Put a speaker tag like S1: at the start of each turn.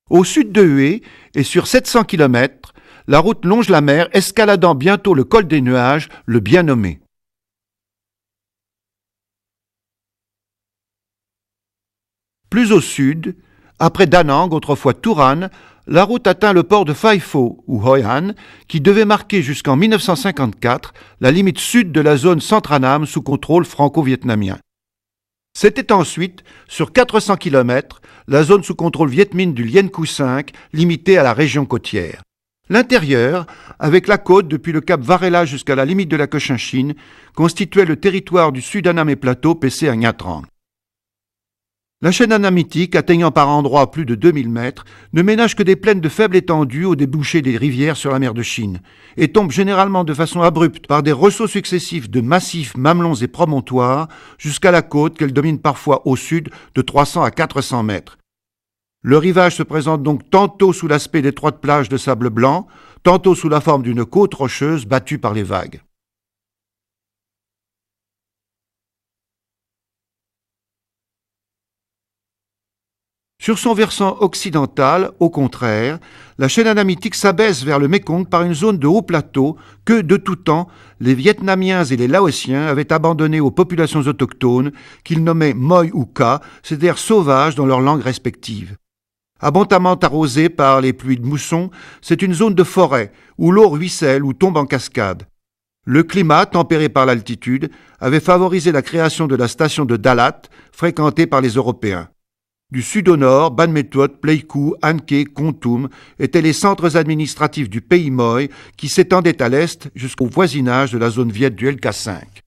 S1: Au sud de Hue et sur 700 km, la route longe la mer, escaladant bientôt le col des Nuages, le bien nommé. Plus au sud, après Da Nang, autrefois Turan, la route atteint le port de Phai Pho, ou Hoi An, qui devait marquer jusqu'en 1954 la limite sud de la zone Centre-Annam sous contrôle franco-vietnamien. C'était ensuite, sur 400 km, la zone sous contrôle Viet Minh du Lien Cou 5, limitée à la région côtière. L'intérieur, avec la côte depuis le cap Varela jusqu'à la limite de la Cochinchine, constituait le territoire du Sud-Annam et Plateau PC à Nha Trang. La chaîne annamitique, atteignant par endroits plus de 2000 mètres, ne ménage que des plaines de faible étendue au débouché des rivières sur la mer de Chine et tombe généralement de façon abrupte par des ressauts successifs de massifs, mamelons et promontoires jusqu'à la côte qu'elle domine parfois au sud de 300 à 400 mètres. Le rivage se présente donc tantôt sous l'aspect d'étroites plages de sable blanc, tantôt sous la forme d'une côte rocheuse battue par les vagues. Sur son versant occidental, au contraire, la chaîne annamitique s'abaisse vers le Mékong par une zone de haut plateau que, de tout temps, les Vietnamiens et les Laotiens avaient abandonnée aux populations autochtones qu'ils nommaient Moi ou Ka, c'est-à-dire sauvages dans leurs langues respectives. Abondamment arrosée par les pluies de mousson, c'est une zone de forêt où l'eau ruisselle ou tombe en cascade. Le climat, tempéré par l'altitude, avait favorisé la création de la station de Dalat, fréquentée par les Européens. Du sud au nord, Ban Mettuot, Pleiku, An Khe, Kontum étaient les centres administratifs du pays Moi qui s'étendaient à l'est jusqu'au voisinage de la zone viet du LK5.